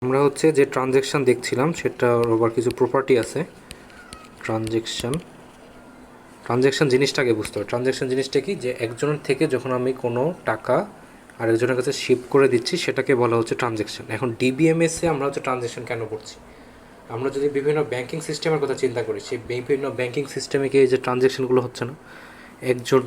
আমরা হচ্ছে যে ট্রানজ্যাকশান দেখছিলাম সেটার আবার কিছু প্রপার্টি আছে। ট্রানজ্যাকশান জিনিসটাকে বুঝতে হবে। ট্রানজ্যাকশান জিনিসটা কি, যে একজনের থেকে যখন আমি কোনো টাকা আরেকজনের কাছে শিফট করে দিচ্ছি সেটাকে বলা হচ্ছে ট্রানজ্যাকশান। এখন ডিবিএমএসে আমরা হচ্ছে ট্রানজ্যাকশান কেন করছি, আমরা যদি বিভিন্ন ব্যাংকিং সিস্টেমের কথা চিন্তা করি, সেই বিভিন্ন ব্যাংকিং সিস্টেমে কি এই যে ট্রানজ্যাকশানগুলো হচ্ছে না, একজন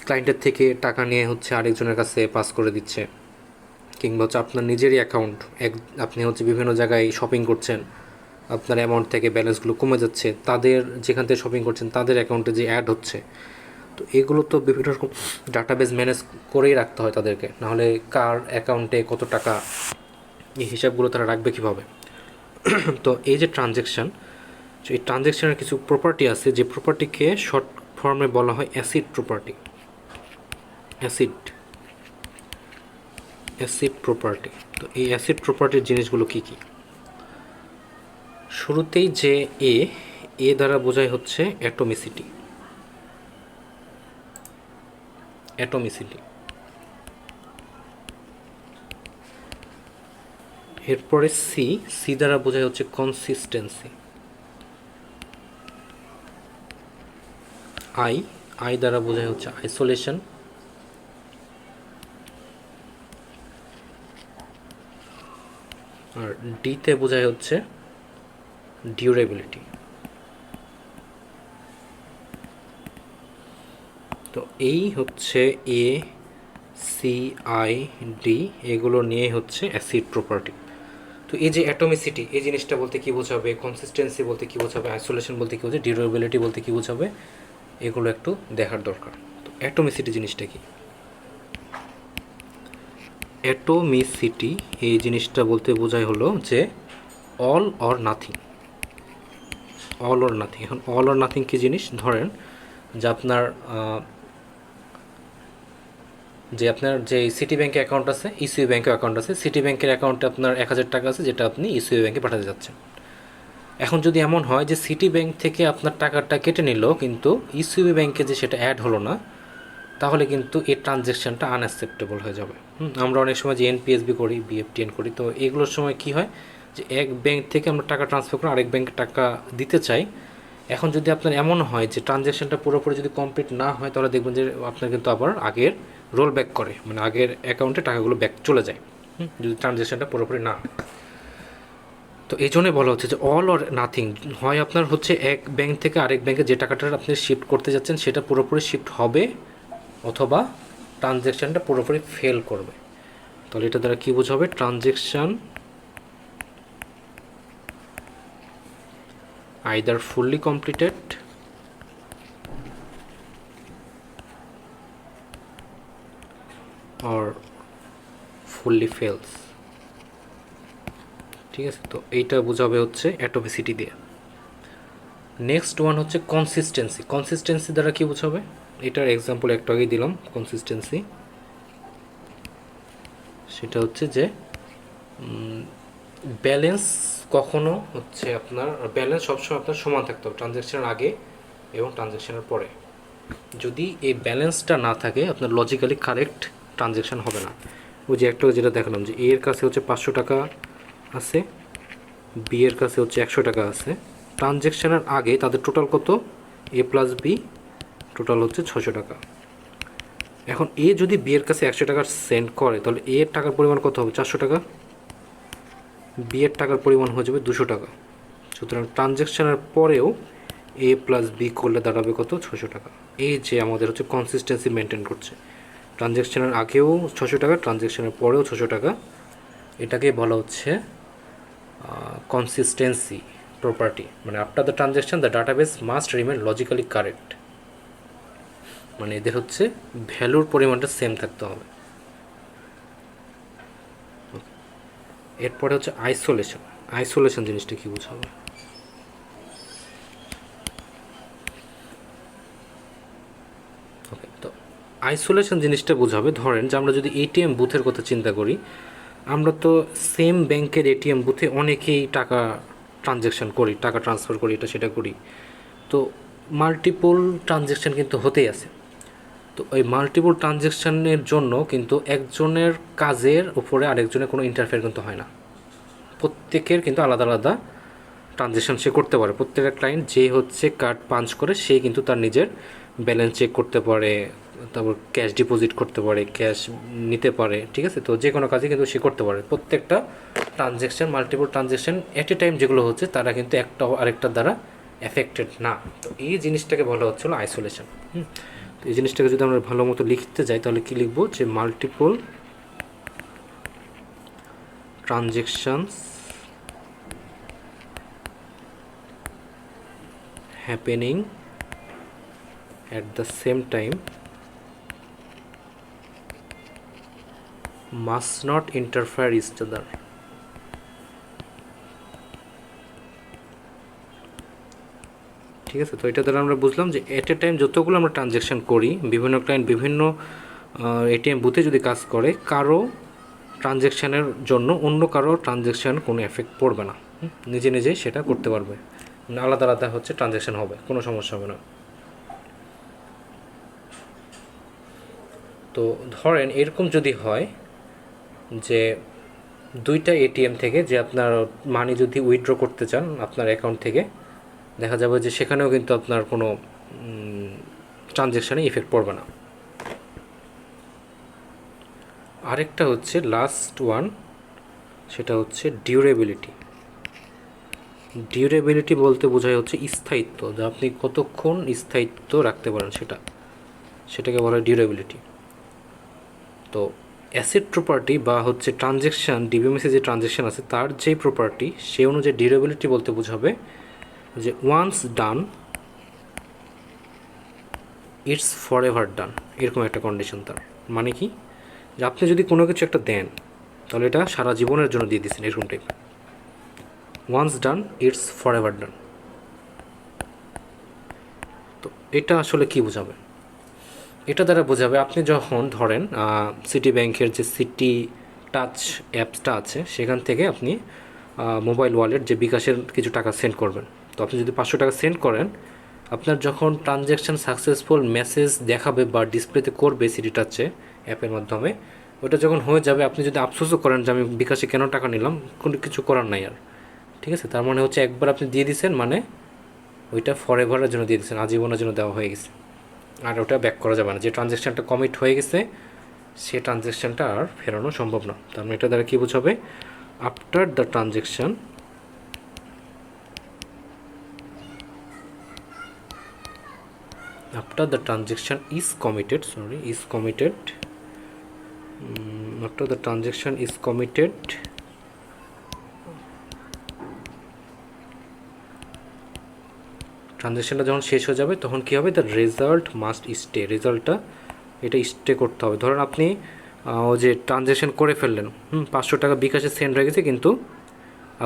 ক্লায়েন্টের থেকে টাকা নিয়ে হচ্ছে আরেকজনের কাছে পাস করে দিচ্ছে, কিংবা হচ্ছে আপনার নিজেরই অ্যাকাউন্ট, আপনি হচ্ছে বিভিন্ন জায়গায় শপিং করছেন, আপনার অ্যামাউন্ট থেকে ব্যালেন্সগুলো কমে যাচ্ছে, তাদের যেখান থেকে শপিং করছেন তাদের অ্যাকাউন্টে যে অ্যাড হচ্ছে। তো এগুলো তো বিভিন্ন রকম ডাটাবেস ম্যানেজ করেই রাখতে হয় তাদেরকে, নাহলে কার অ্যাকাউন্টে কত টাকা, এই হিসাবগুলো তারা রাখবে কীভাবে? তো এই যে ট্রানজ্যাকশান, এই ট্রানজ্যাকশানের কিছু প্রপার্টি আছে, যে প্রপার্টিকে শর্ট ফর্মে বলা হয় অ্যাসিড প্রপার্টি। Acid property. তো এই অ্যাসিড প্রপার্টির জিনিসগুলো কী কী? শুরুতেই যে এ দ্বারা বোঝায় হচ্ছে অ্যাটমিসিটি। এরপরে সি দ্বারা বোঝায় হচ্ছে কনসিস্টেন্সি। আই দ্বারা বোঝায় হচ্ছে আইসোলেশন। আর ডিতে বোঝায় হচ্ছে ডিউরেবিলিটি। তো এই হচ্ছে এ, সি, আই, ডি, এগুলো নিয়ে হচ্ছে অ্যাসিড প্রপার্টি। তো এই যে অ্যাটমিসিটি, এই জিনিসটা বলতে কী বোঝাবে, কনসিস্টেন্সি বলতে কী বোঝাবে, আইসোলেশন বলতে কী বোঝাবে, ডিউরেবিলিটি বলতে কী বোঝাবে, এগুলো একটু দেখার দরকার। তো অ্যাটমিসিটি জিনিসটা কি? অ্যাটমিসিটি এই জিনিসটা বলতে বোঝায় হলো যে অল অর নাথিং। এখন অল অর নাথিং কী জিনিস? ধরেন যে আপনার যে সিটি ব্যাংকে অ্যাকাউন্ট আছে, ইসিবি ব্যাংকে অ্যাকাউন্ট আছে, সিটি ব্যাংকের অ্যাকাউন্টে আপনার 1000 টাকা আছে, যেটা আপনি ইসিবি ব্যাংকে পাঠাতে যাচ্ছেন। এখন যদি এমন হয় যে সিটি ব্যাংক থেকে আপনার টাকাটা কেটে নিল, কিন্তু ইসিবি ব্যাংকে যে সেটা অ্যাড হলো না, তাহলে কিন্তু এই ট্রানজ্যাকশানটা আনঅ্যাকসেপ্টেবল হয়ে যাবে। আমরা অনেক সময় যে এনপিএসবি করি, বিএফটিএন করি, তো এগুলোর সময় কি হয় যে এক ব্যাংক থেকে আমরা টাকা ট্রান্সফার করে আরেক ব্যাংকে টাকা দিতে চাই। এখন যদি আপনার এমন হয় যে ট্রানজ্যাকশানটা পুরোপুরি যদি কমপ্লিট না হয়, তাহলে দেখবেন যে আপনার কিন্তু আবার আগের রোল ব্যাক করে, মানে আগের অ্যাকাউন্টে টাকাগুলো ব্যাক চলে যায়, যদি ট্রানজ্যাকশানটা পুরোপুরি না হয়। তো এই জন্যই বলা হচ্ছে যে অল অর নাথিং, হয় আপনার হচ্ছে এক ব্যাংক থেকে আরেক ব্যাংকে যে টাকাটা আপনি শিফট করতে যাচ্ছেন সেটা পুরোপুরি শিফট হবে, অথবা ট্রানজ্যাকশানটা পুরোপুরি ফেল করবে। তাহলে এটা দ্বারা কী বোঝাবে? Transaction either fully completed or fully fails. ঠিক আছে, তো এইটা বোঝাবে হচ্ছে অ্যাটমিসিটি দিয়ে। নেক্সট ওয়ান হচ্ছে কনসিস্টেন্সি দ্বারা কী বোঝাবে? এটার এক্সাম্পল একটু আগেই দিলাম। কনসিস্টেন্সি সেটা হচ্ছে যে ব্যালেন্স কখনো হচ্ছে আপনার ব্যালেন্স সবসময় আপনার সমান থাকতে হবে ট্রানজ্যাকশনের আগে এবং ট্রানজ্যাকশনের পরে। যদি এই ব্যালেন্সটা না থাকে, আপনার লজিক্যালি কারেক্ট ট্রানজ্যাকশন হবে না। ওই যে একটা যেটা দেখালাম যে এর কাছে হচ্ছে 500 টাকা আছে, বি এর কাছে হচ্ছে 100 টাকা আছে, ট্রানজ্যাকশনের আগে তাদের টোটাল কত? এ প্লাস বি টোটাল হচ্ছে 600 টাকা। এখন এ যদি বি এর কাছে 100 টাকা সেন্ড করে, তাহলে এর টাকার পরিমাণ কত হবে? 400 টাকা। বি এর টাকার পরিমাণ হয়ে যাবে 200 টাকা। সুতরাং ট্রানজ্যাকশনের পরেও এ প্লাস বি করলে দাঁড়াবে কত? 600 টাকা। এই যে আমাদের হচ্ছে কনসিস্টেন্সি মেনটেন করছে, ট্রানজ্যাকশনের আগেও 600 টাকা, ট্রানজ্যাকশনের পরেও 600 টাকা। এটাকে বলা হচ্ছে কনসিস্টেন্সি প্রপার্টি। মানে after the transaction the database must remain logically correct, মানে এদের হচ্ছে ভ্যালুর পরিমাণটা সেম থাকতে হবে। এরপরে হচ্ছে আইসোলেশন জিনিসটা কী বোঝাবে? ওকে, তো আইসোলেশন জিনিসটা বোঝাবে, ধরেন যে আমরা যদি এটিএম বুথের কথা চিন্তা করি, আমরা তো সেম ব্যাংকের এটিএম বুথে অনেকেই টাকা ট্রানজ্যাকশন করি, টাকা ট্রান্সফার করি, এটা সেটা করি। তো মাল্টিপল ট্রানজ্যাকশান কিন্তু হতেই আছে। তো ওই মাল্টিপল ট্রানজ্যাকশানের জন্য কিন্তু একজনের কাজের উপরে আরেকজনের কোনো ইন্টারফেয়ার কিন্তু হয় না। প্রত্যেকের কিন্তু আলাদা আলাদা ট্রানজ্যাকশান সে করতে পারে। প্রত্যেকটা ক্লায়েন্ট যে হচ্ছে কার্ড পাঞ্চ করে সে কিন্তু তার নিজের ব্যালেন্স চেক করতে পারে, তারপর ক্যাশ ডিপোজিট করতে পারে, ক্যাশ নিতে পারে, ঠিক আছে? তো যে কোনো কাজই কিন্তু সে করতে পারে। প্রত্যেকটা ট্রানজ্যাকশান, মাল্টিপল ট্রানজ্যাকশান এট এ টাইম যেগুলো হচ্ছে তারা কিন্তু একটা আরেকটার দ্বারা এফেক্টেড না। তো এই জিনিসটাকে বলা হচ্ছিল আইসোলেশন। তো এই জিনিসটাকে যদি আমরা ভালো মতো লিখতে যাই তাহলে কি লিখবো, যে multiple ট্রানজ্যাকশানস happening at the same time must not interfere each other. ঠিক আছে? তো এটা দ্বারা আমরা বুঝলাম যে এট এ টাইম যতগুলো আমরা ট্রানজ্যাকশান করি, বিভিন্ন ক্লায়েন্ট বিভিন্ন এটিএম বুথে যদি কাজ করে, কারো ট্রানজ্যাকশানের জন্য অন্য কারো ট্রানজ্যাকশান কোনো এফেক্ট পড়বে না। নিজে নিজেই সেটা করতে পারবে, আলাদা আলাদা হচ্ছে ট্রানজ্যাকশান হবে, কোনো সমস্যা হবে না। তো ধরেন এরকম যদি হয় যে দুইটা এটিএম থেকে যে আপনার মানি যদি উইথড্র করতে চান আপনার অ্যাকাউন্ট থেকে, দেখা যাবে যে সেখানেও কিন্তু আপনার কোনো ট্রানজ্যাকশানে ইফেক্ট পড়বে না। আরেকটা হচ্ছে লাস্ট ওয়ান, সেটা হচ্ছে ডিউরেবিলিটি। ডিউরেবিলিটি বলতে বোঝায় হচ্ছে স্থায়িত্ব, যা আপনি কতক্ষণ স্থায়িত্ব রাখতে পারেন সেটাকে বলা হয় ডিউরেবিলিটি। তো অ্যাসেট প্রপার্টি বা হচ্ছে ট্রানজ্যাকশান, ডিবিএমএসে যে ট্রানজ্যাকশান আছে তার যেই প্রপার্টি সেই অনুযায়ী ডিউরেবিলিটি বলতে বোঝাবে যে once done it's forever done, এরকম একটা কন্ডিশন। তার মানে কি, যে আপনি যদি কোনো কিছু একটা দেন তাহলে এটা সারা জীবনের জন্য দিয়ে দিচ্ছেন, এরকম type. Once done it's forever done. তো এটা আসলে কি বোঝাবে? এটা দ্বারা বোঝাবে আপনি যখন ধরেন সিটি ব্যাংকের যে সিটি টাচ অ্যাপসটা আছে সেখান থেকে আপনি মোবাইল ওয়ালেট যে বিকাশের কিছু টাকা সেন্ড করবেন। তো আপনি যদি 500 টাকা সেন্ড করেন, আপনার যখন ট্রানজ্যাকশান সাকসেসফুল মেসেজ দেখাবে বা ডিসপ্লেতে করবে সিটি টাচে অ্যাপের মাধ্যমে, ওটা যখন হয়ে যাবে আপনি যদি আফসোসও করেন যে আমি বিকাশে কেন টাকা নিলাম, কোনো কিছু করার নাই আর, ঠিক আছে? তার মানে হচ্ছে একবার আপনি দিয়ে দিয়েছেন, মানে ওইটা ফর এভারের জন্য দিয়ে দিয়েছেন, আজীবনের জন্য দেওয়া হয়ে গেছে, আর ওটা ব্যাক করা যাবে না। যে ট্রানজ্যাকশানটা কমিট হয়ে গেছে সে ট্রানজ্যাকশানটা আর ফেরানো সম্ভব না। তার মানে এটা দ্বারা কী বোঝাবে, after the transaction after the transaction is committed, after the transaction is committed, ট্রানজ্যাকশানটা যখন শেষ হয়ে যাবে তখন কী হবে, দ্য রেজাল্ট মাস্ট স্টে, রেজাল্টটা এটা স্টে করতে হবে। ধরেন আপনি ও যে ট্রানজ্যাকশান করে ফেললেন, 500 টাকা বিকাশে সেন্ড হয়ে গেছে, কিন্তু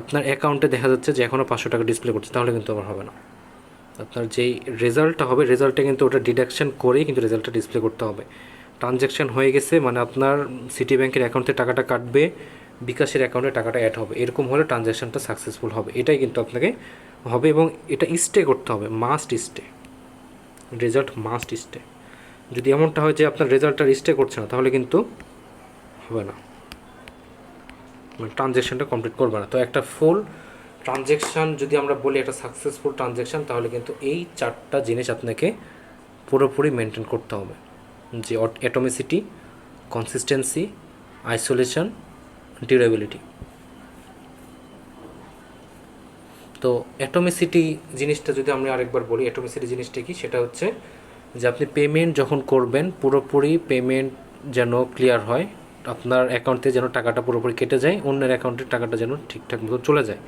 আপনার অ্যাকাউন্টে দেখা যাচ্ছে যে এখনও 500 টাকা ডিসপ্লে করছে, তাহলে কিন্তু আবার হবে না। আপনার যেই রেজাল্টটা হবে, রেজাল্টটা কিন্তু ওটা ডিডাকশান করেই কিন্তু রেজাল্টটা ডিসপ্লে করতে হবে। ট্রানজ্যাকশান হয়ে গেছে মানে আপনার সিটি ব্যাংকের অ্যাকাউন্টে টাকাটা কাটবে, বিকাশের অ্যাকাউন্টে টাকাটা অ্যাড হবে, এরকম হলে ট্রানজ্যাকশানটা সাকসেসফুল হবে, এটাই কিন্তু আপনাকে হবে। এবং এটা স্টে করতে হবে, must stay, result must stay. যদি এমনটা হয় যে আপনার রেজাল্টটা স্টে করছে না, তাহলে কিন্তু হবে না, মানে ট্রানজ্যাকশানটা কমপ্লিট করবে না। তো একটা ফুল ট্রানজ্যাকশান যদি আমরা বলি একটা সাকসেসফুল ট্রানজ্যাকশান, তাহলে কিন্তু এই 4টা জিনিস আপনাকে পুরোপুরি মেনটেন করতে হবে, যে অ্যাটমিসিটি, কনসিস্টেন্সি, আইসোলেশন, ডিউরেবিলিটি। তো অ্যাটমিসিটি জিনিসটা যদি আমরা আরেকবার বলি, অ্যাটমিসিটি জিনিসটা কি, সেটা হচ্ছে যে আপনি পেমেন্ট যখন করবেন পুরোপুরি পেমেন্ট যেন ক্লিয়ার হয়, আপনার অ্যাকাউন্টে যেন টাকাটা পুরোপুরি কেটে যায়, অন্যের অ্যাকাউন্টের টাকাটা যেন ঠিকঠাক মতো চলে যায়,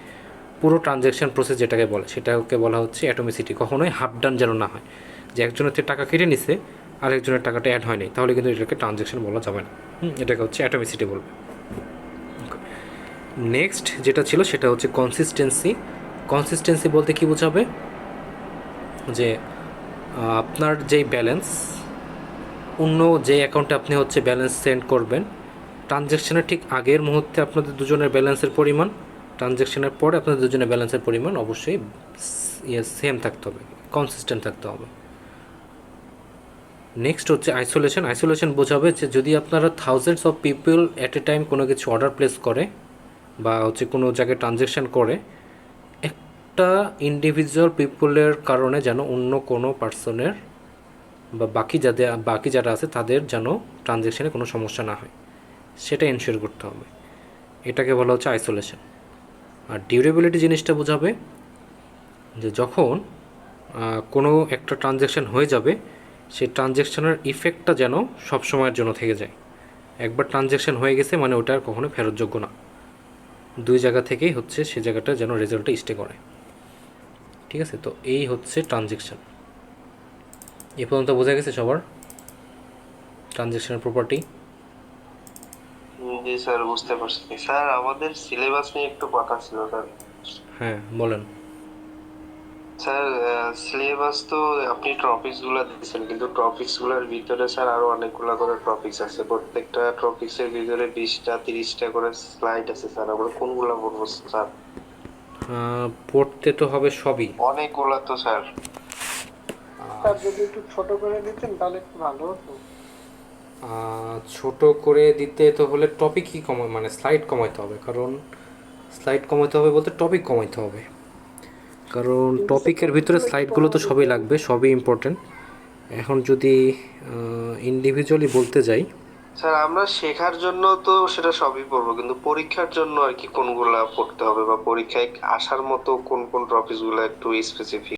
পুরো ট্রানজ্যাকশান প্রসেস যেটাকে বলে সেটাকে বলা হচ্ছে অ্যাটমিসিটি। কখনোই হাফ ডান যেন না হয়, যে একজনের থেকে টাকা কেটে নিছে আরেকজনের টাকাটা অ্যাড হয়নি, তাহলে কিন্তু এটাকে ট্রানজ্যাকশান বলা যাবে না। এটাকে হচ্ছে অ্যাটমিসিটি বলবে। নেক্সট যেটা ছিল সেটা হচ্ছে কনসিস্টেন্সি। কনসিস্টেন্সি বলতে কী বোঝাবে, যে আপনার যেই ব্যালেন্স, অন্য যে অ্যাকাউন্টে আপনি হচ্ছে ব্যালেন্স সেন্ড করবেন, ট্রানজ্যাকশানের ঠিক আগের মুহূর্তে আপনাদের দুজনের ব্যালেন্সের পরিমাণ, ট্রানজ্যাকশানের পরে আপনাদের দুজনের ব্যালেন্সের পরিমাণ অবশ্যই সেম থাকতে হবে, কনসিস্টেন্ট থাকতে হবে। নেক্সট হচ্ছে আইসোলেশন। আইসোলেশন বোঝাবে যে যদি আপনারা thousands of people at a time কোনো কিছু অর্ডার প্লেস করে, বা হচ্ছে কোনো জায়গায় ট্রানজ্যাকশন করে, একটা ইন্ডিভিজুয়াল পিপলের কারণে যেন অন্য কোনো পার্সনের বা বাকি যারা আছে তাদের যেন ট্রানজ্যাকশানে কোনো সমস্যা না হয়, সেটা এনশিওর করতে হবে। এটাকে বলা হচ্ছে আইসোলেশন। আর ডিউরেবিলিটি জিনিসটা বোঝাবে যে যখন কোনো একটা ট্রানজ্যাকশান হয়ে যাবে, সেই ট্রানজ্যাকশনের ইফেক্টটা যেন সব সময়ের জন্য থেকে যায়। একবার ট্রানজ্যাকশান হয়ে গেছে মানে ওটা আর কখনো ফেরতযোগ্য না, দুই জায়গা থেকেই হচ্ছে সে জায়গাটা যেন রেজাল্টটা স্টে করে। ঠিক আছে, তো এই হচ্ছে ট্রানজ্যাকশান। এ পর্যন্ত বোঝা গেছে সবার ট্রানজ্যাকশনের প্রপার্টি? জি স্যার, বুঝতে পারছি স্যার। আমাদের সিলেবাস নিয়ে একটু কথা ছিল স্যার। হ্যাঁ বলেন। স্যার, সিলেবাস তো আপনি টপিকস গুলা দিচ্ছেন, কিন্তু টপিকস গুলার ভিতরে স্যার আরো অনেকগুলা করে টপিকস আছে। প্রত্যেকটা টপিকস এর ভিতরে 20টা 30টা করে স্লাইড আছে স্যার। আমরা কোনগুলা পড়বো স্যার? পড়তে তো হবে সবই। অনেকগুলা তো স্যার। স্যার যদি একটু ছোট করে দিতেন তাহলে একটু ভালো হতো। ছোট করে দিতে তো হলে টপিকই মানে স্লাইড কমাইতে হবে, কারণ স্লাইড কমাইতে হবে বলতে টপিক কমাইতে হবে, কারণ কিন্তু স্যার টপিকের ভিতরে টপিকগুলো একটু স্লাইডগুলো তো কমায় সবই দিতেন। লাগবে, সবই ইম্পর্টেন্ট। এখন যদি ইন্ডিভিজুয়ালি বলতে যাই, স্যার আমরা শেখার জন্য তো সেটা সবই পড়বো, কিন্তু পরীক্ষার জন্য আর কি কোনগুলা পড়তে হবে, বা পরীক্ষায় আসার মতো কোন কোন টপিকস গুলা একটু স্পেসিফিক